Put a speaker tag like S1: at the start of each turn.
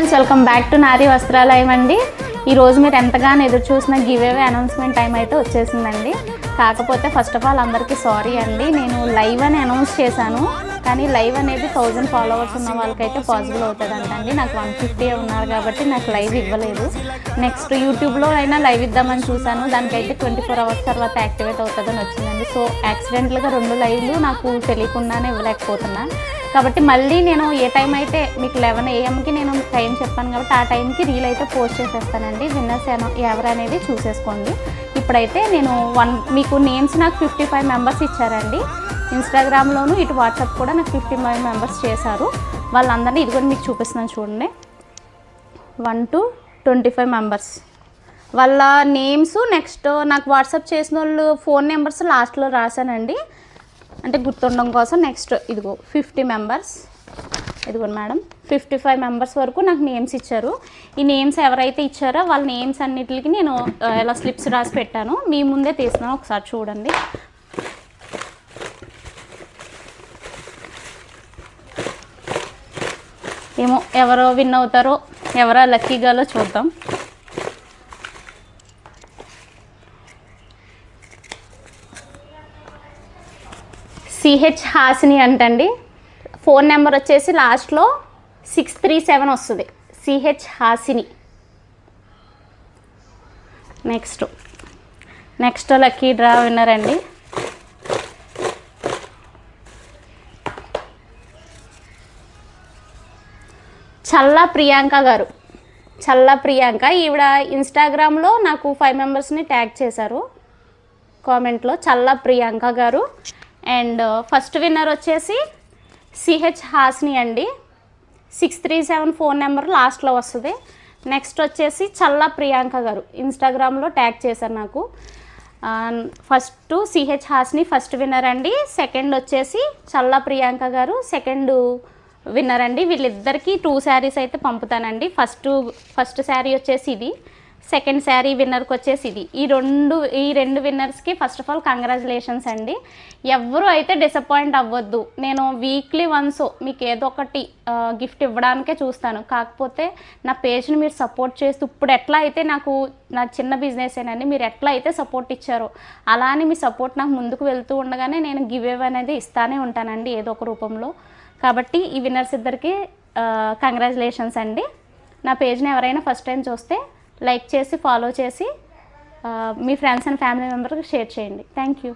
S1: Welcome back to నారీ వస్త్రాలయం అండి. ఈరోజు మీరు ఎంతగానో ఎదురు చూసిన గివ్ అవే అనౌన్స్మెంట్ టైం అయితే వచ్చేసిందండి. కాకపోతే ఫస్ట్ ఆఫ్ ఆల్ అందరికీ సారీ అండి, నేను లైవ్ అని అనౌన్స్ చేశాను, కానీ లైవ్ అనేది 1000 ఫాలోవర్స్ ఉన్న వాళ్ళకైతే పాసిబుల్ అవుతుంది అంటండి. నాకు 150 ఉన్నారు కాబట్టి నాకు లైవ్ ఇవ్వలేదు. నెక్స్ట్ యూట్యూబ్లో అయినా లైవ్ ఇద్దామని చూశాను, దానికైతే 24 అవర్స్ తర్వాత యాక్టివేట్ అవుతుందని వచ్చిందండి. సో యాక్సిడెంట్లుగా 2 లైవ్లు నాకు తెలియకుండానే ఇవ్వలేకపోతున్నా. కాబట్టి మళ్ళీ నేను ఏ టైం అయితే మీకు 11 AM నేను టైం చెప్పాను కాబట్టి ఆ టైంకి రీల్ అయితే పోస్ట్ చేసేస్తానండి. విన్నర్స్ ఎవరు అనేది చూసేసుకోండి. ఇప్పుడైతే నేను మీకు నేమ్స్ నాకు 55 మెంబర్స్ ఇచ్చారండి. ఇన్స్టాగ్రామ్లోను ఇటు వాట్సాప్ కూడా నాకు 55 మెంబర్స్ చేశారు. వాళ్ళందరినీ ఇది కూడా మీకు చూపిస్తున్నాను చూడండి. 1 to 25 మెంబర్స్ వాళ్ళ నేమ్స్. నెక్స్ట్ నాకు వాట్సాప్ చేసిన వాళ్ళు ఫోన్ నెంబర్స్ లాస్ట్లో రాశానండి, అంటే గుర్తుండడం కోసం. నెక్స్ట్ ఇదిగో 50 మెంబర్స్, ఇదిగోండి మేడం 55 మెంబర్స్ వరకు నాకు నేమ్స్ ఇచ్చారు. ఈ నేమ్స్ ఎవరైతే ఇచ్చారో వాళ్ళ నేమ్స్ అన్నిటికి నేను ఇలా స్లిప్స్ రాసి పెట్టాను, మీ ముందే తీస్తున్నాను, ఒకసారి చూడండి. ఏమో ఎవరో విన్ అవుతారో ఎవరో లక్కీగాలో చూద్దాం. సిహెచ్ హాసిని అంటండి. ఫోన్ నెంబర్ వచ్చేసి లాస్ట్లో 637 వస్తుంది. CH Hasini. Next lucky draw winner అండి. చల్లా ప్రియాంక గారు. చల్లా ప్రియాంక ఈవిడ ఇన్స్టాగ్రామ్లో నాకు 5 మెంబర్స్ని ట్యాగ్ చేశారు కామెంట్లో. చల్లా ప్రియాంక గారు. అండ్ ఫస్ట్ విన్నర్ వచ్చేసి సిహెచ్ హాసిని అండి. 637 ఫోన్ నెంబర్ లాస్ట్లో వస్తుంది. నెక్స్ట్ వచ్చేసి చల్లా ప్రియాంక గారు ఇన్స్టాగ్రామ్లో ట్యాగ్ చేశారు నాకు. First CH Hasini first winner అండి. సెకండ్ వచ్చేసి చల్లా ప్రియాంక గారు సెకండ్ విన్నర్ అండి. వీళ్ళిద్దరికీ 2 శారీస్ అయితే పంపుతానండి. ఫస్ట్ శారీ వచ్చేసి ఇది, సెకండ్ శారీ విన్నర్కి వచ్చేసి ఇది. ఈ రెండు విన్నర్స్కి ఫస్ట్ ఆఫ్ ఆల్ కంగ్రాచులేషన్స్ అండి. ఎవరు అయితే డిసప్పాయింట్ అవ్వద్దు. నేను వీక్లీ వన్స్ మీకు ఏదో ఒకటి గిఫ్ట్ ఇవ్వడానికే చూస్తాను. కాకపోతే నా పేజ్ని మీరు సపోర్ట్ చేస్తూ, ఇప్పుడు ఎట్లా అయితే నా చిన్న బిజినెస్ ఏనండి, మీరు ఎట్లా అయితే సపోర్ట్ ఇచ్చారో అలానే మీ సపోర్ట్ నాకు ముందుకు వెళ్తూ ఉండగానే నేను గివ్ అవే అనేది ఇస్తానే ఉంటానండి ఏదో ఒక రూపంలో. కాబట్టి ఈ విన్నర్స్ ఇద్దరికి కంగ్రాచులేషన్స్ అండి. నా పేజ్ని ఎవరైనా ఫస్ట్ టైం చూస్తే లైక్ చేసి ఫాలో చేసి మీ ఫ్రెండ్స్ అండ్ ఫ్యామిలీ మెంబర్కి షేర్ చేయండి. Thank you.